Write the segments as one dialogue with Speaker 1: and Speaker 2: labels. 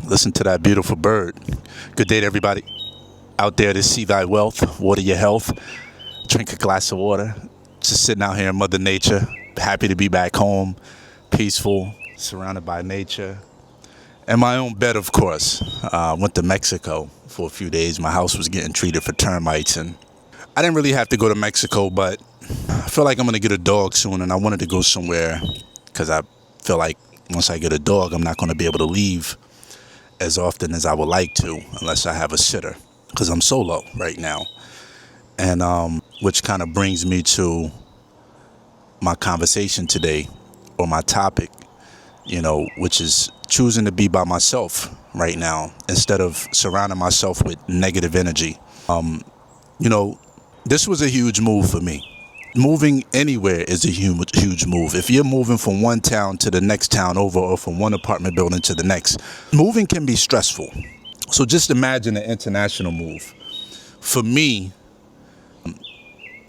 Speaker 1: Listen to that beautiful bird. Good day to everybody out there to see thy wealth, water your health, drink a glass of water. Just sitting out here in Mother Nature. Happy to be back home, peaceful, surrounded by nature. And my own bed, of course. Went to Mexico for a few days. My house was getting treated for termites, and I didn't really have to go to Mexico, but I feel like I'm going to get a dog soon, and I wanted to go somewhere because I feel like once I get a dog, I'm not going to be able to leave as often as I would like to unless I have a sitter, because I'm solo right now. And which kind of brings me to my conversation today, or my topic, which is choosing to be by myself right now instead of surrounding myself with negative energy. This was a huge move for me. Moving anywhere is a huge move. If you're moving from one town to the next town over, or from one apartment building to the next, moving can be stressful. So just imagine an international move. For me,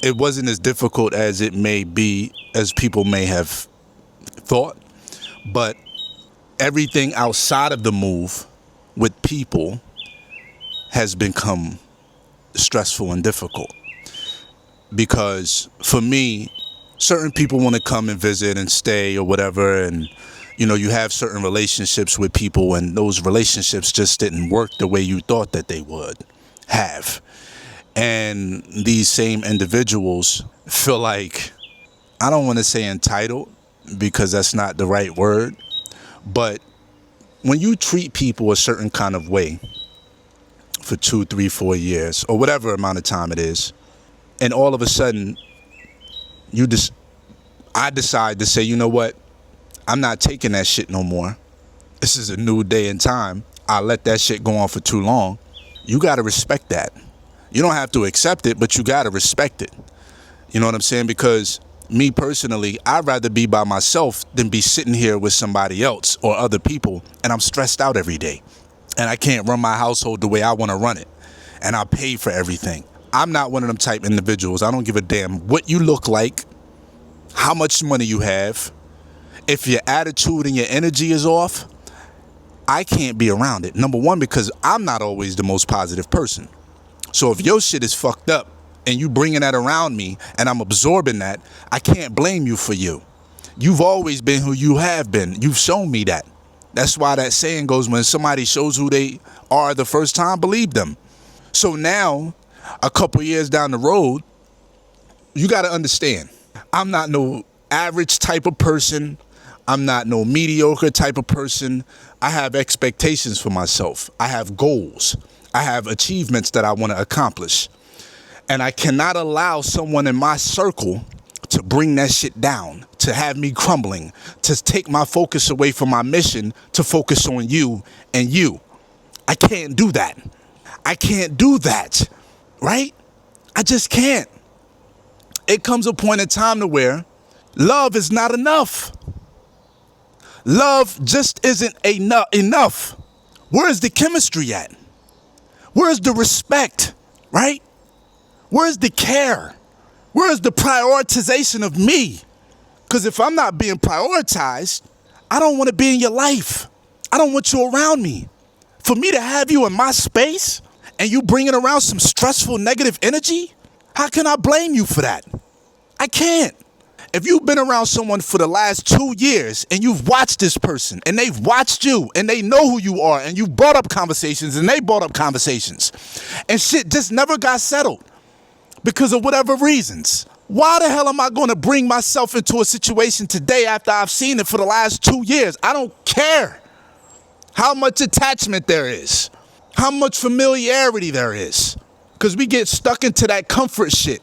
Speaker 1: it wasn't as difficult as it may be, as people may have thought, but everything outside of the move with people has become stressful and difficult. Because for me, certain people want to come and visit and stay or whatever, and you have certain relationships with people, and those relationships just didn't work the way you thought that they would have. And these same individuals feel like, I don't want to say entitled, because that's not the right word, but when you treat people a certain kind of way for 2, 3, 4 years, or whatever amount of time it is, and all of a sudden, I decide to say, you know what? I'm not taking that shit no more. This is a new day and time. I let that shit go on for too long. You got to respect that. You don't have to accept it, but you got to respect it. You know what I'm saying? Because me personally, I'd rather be by myself than be sitting here with somebody else or other people, and I'm stressed out every day. And I can't run my household the way I want to run it. And I pay for everything. I'm not one of them type individuals. I don't give a damn what you look like, how much money you have. If your attitude and your energy is off, I can't be around it. Number one, because I'm not always the most positive person. So if your shit is fucked up and you bringing that around me and I'm absorbing that, I can't blame you for you. You've always been who you have been. You've shown me that. That's why that saying goes, when somebody shows who they are the first time, believe them. So now, a couple years down the road, you got to understand, I'm not no average type of person. I'm not no mediocre type of person. I have expectations for myself. I have goals. I have achievements that I want to accomplish. And I cannot allow someone in my circle to bring that shit down, to have me crumbling, to take my focus away from my mission, to focus on you and you. I can't do that. I can't do that. Right? I just can't. It comes a point in time to where love is not enough. Love just isn't enough. Where's the chemistry at? Where's the respect? Right? Where's the care? Where's the prioritization of me? Because if I'm not being prioritized, I don't want to be in your life. I don't want you around me. For me to have you in my space, and you bringing around some stressful, negative energy, how can I blame you for that? I can't. If you've been around someone for the last 2 years and you've watched this person and they've watched you and they know who you are and you brought up conversations and they brought up conversations and shit just never got settled because of whatever reasons, why the hell am I going to bring myself into a situation today after I've seen it for the last 2 years? I don't care how much attachment there is, how much familiarity there is, because we get stuck into that comfort shit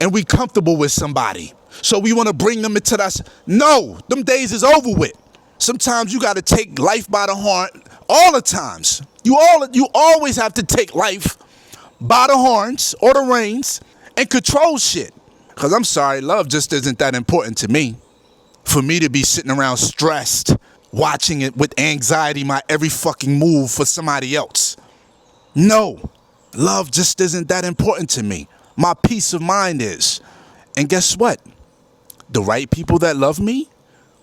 Speaker 1: and we comfortable with somebody. So we want to bring them into that. No, them days is over with. Sometimes you got to take life by the horn. All the times. You always have to take life by the horns or the reins and control shit. Because I'm sorry, love just isn't that important to me. For me to be sitting around stressed, watching it with anxiety, my every fucking move for somebody else. No, love just isn't that important to me. My peace of mind is. And guess what? The right people that love me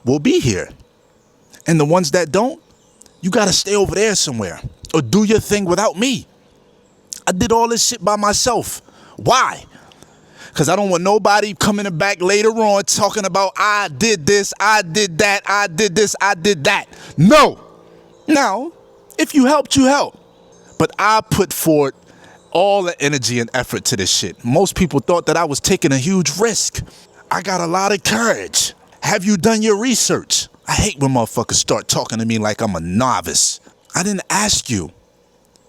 Speaker 1: will be here. And the ones that don't, You gotta stay over there somewhere or do your thing without me. I did all this shit by myself. Why? Because I don't want nobody coming back later on talking about I did this, I did that, I did this, I did that. No. Now, if you helped, you helped. But I put forth all the energy and effort to this shit. Most people thought that I was taking a huge risk. I got a lot of courage. Have you done your research? I hate when motherfuckers start talking to me like I'm a novice. I didn't ask you.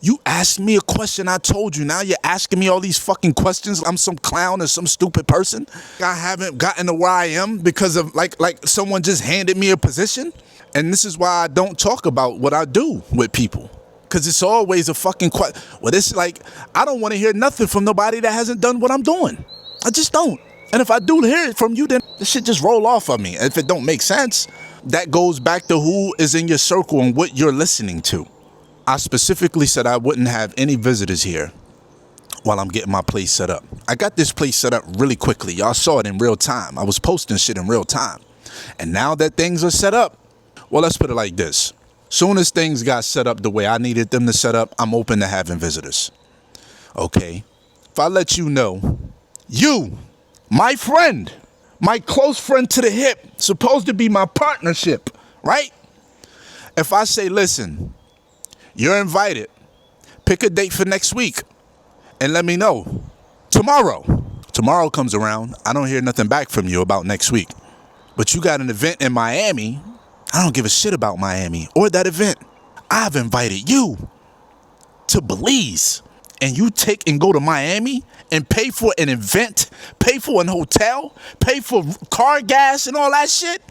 Speaker 1: You asked me a question, I told you. Now you're asking me all these fucking questions. I'm some clown or some stupid person. I haven't gotten to where I am because of like someone just handed me a position. And this is why I don't talk about what I do with people. Because it's always a fucking question. Well, it's like, I don't want to hear nothing from nobody that hasn't done what I'm doing. I just don't. And if I do hear it from you, then the shit just roll off of me. If it don't make sense, that goes back to who is in your circle and what you're listening to. I specifically said I wouldn't have any visitors here while I'm getting my place set up. I got this place set up really quickly. Y'all saw it in real time. I was posting shit in real time. And now that things are set up, well, let's put it like this. Soon as things got set up the way I needed them to set up, I'm open to having visitors. Okay? If I let you know, you, my friend, my close friend to the hip, supposed to be my partnership, right? If I say, listen, you're invited, pick a date for next week, and let me know. Tomorrow comes around, I don't hear nothing back from you about next week. But you got an event in Miami. I don't give a shit about Miami or that event. I've invited you to Belize, and you take and go to Miami and pay for an event, pay for an hotel, pay for car gas and all that shit,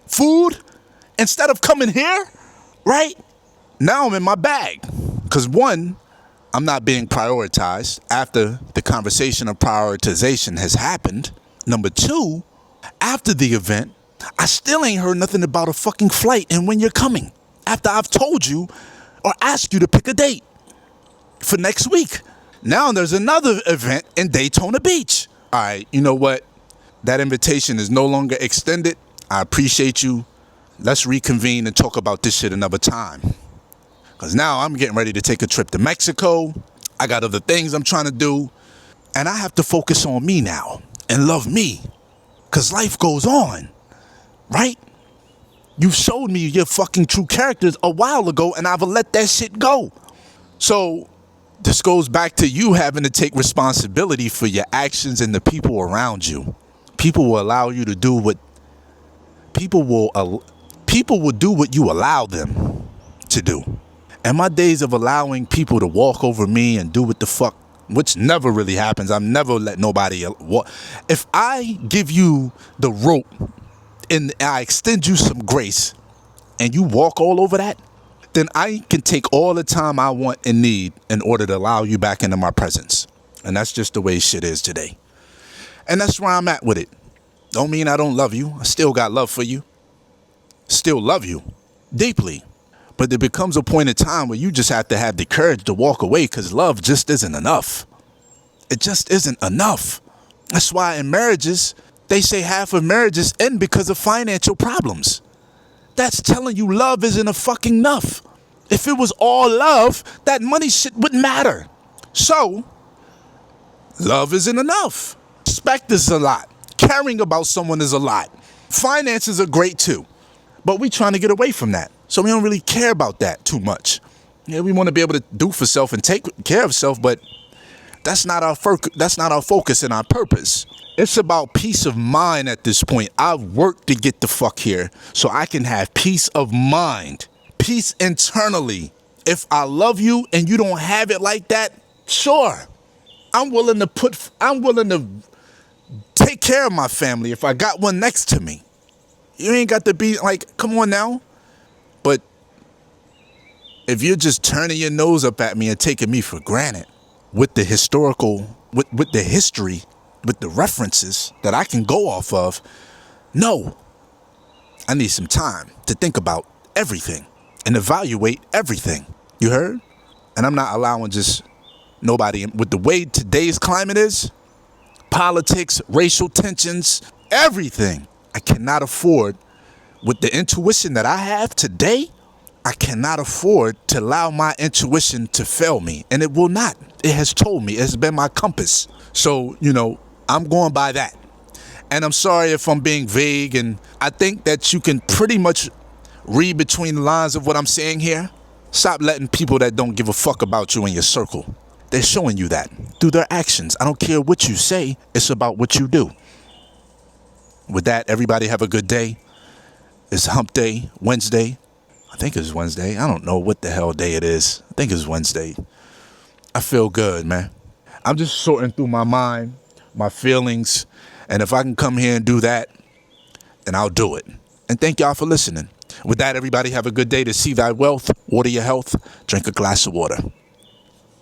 Speaker 1: food, instead of coming here, right? Now I'm in my bag. Because one, I'm not being prioritized after the conversation of prioritization has happened. Number two, after the event, I still ain't heard nothing about a fucking flight and when you're coming. After I've told you or asked you to pick a date for next week. Now there's another event in Daytona Beach. All right, you know what? That invitation is no longer extended. I appreciate you. Let's reconvene and talk about this shit another time. Because now I'm getting ready to take a trip to Mexico. I got other things I'm trying to do. And I have to focus on me now and love me. Because life goes on, right? You showed me your fucking true characters a while ago and I've let that shit go. So this goes back to you having to take responsibility for your actions and the people around you. People will allow you to do what people will do what you allow them to do. And my days of allowing people to walk over me and do what the fuck, which never really happens. I've never let nobody walk. If I give you the rope and I extend you some grace and you walk all over that, then I can take all the time I want and need in order to allow you back into my presence. And that's just the way shit is today. And that's where I'm at with it. Don't mean I don't love you. I still got love for you. Still love you deeply. But there becomes a point in time where you just have to have the courage to walk away because love just isn't enough. It just isn't enough. That's why in marriages, they say half of marriages end because of financial problems. That's telling you love isn't a fucking enough. If it was all love, that money shit wouldn't matter. So, love isn't enough. Respect is a lot. Caring about someone is a lot. Finances are great too. But we trying to get away from that. So we don't really care about that too much. Yeah, we want to be able to do for self and take care of self, but that's not our focus and our purpose. It's about peace of mind at this point. I've worked to get the fuck here so I can have peace of mind, peace internally. If I love you and you don't have it like that, sure. I'm willing to take care of my family if I got one next to me. You ain't got to be like, come on now. But if you're just turning your nose up at me and taking me for granted with the historical, with the history, with the references that I can go off of, no. I need some time to think about everything and evaluate everything. You heard? And I'm not allowing just nobody, with the way today's climate is, politics, racial tensions, everything. I cannot afford, with the intuition that I have today, I cannot afford to allow my intuition to fail me, and it will not. It has told me, it's been my compass. So, I'm going by that. And I'm sorry if I'm being vague, and I think that you can pretty much read between the lines of what I'm saying here. Stop letting people that don't give a fuck about you in your circle. They're showing you that through their actions. I don't care what you say, it's about what you do. With that, everybody have a good day. It's hump day, Wednesday. I think it's Wednesday. I don't know what the hell day it is. I think it's Wednesday. I feel good, man. I'm just sorting through my mind, my feelings, and if I can come here and do that, then I'll do it. And thank y'all for listening. With that, everybody have a good day. To see thy wealth, water your health, drink a glass of water.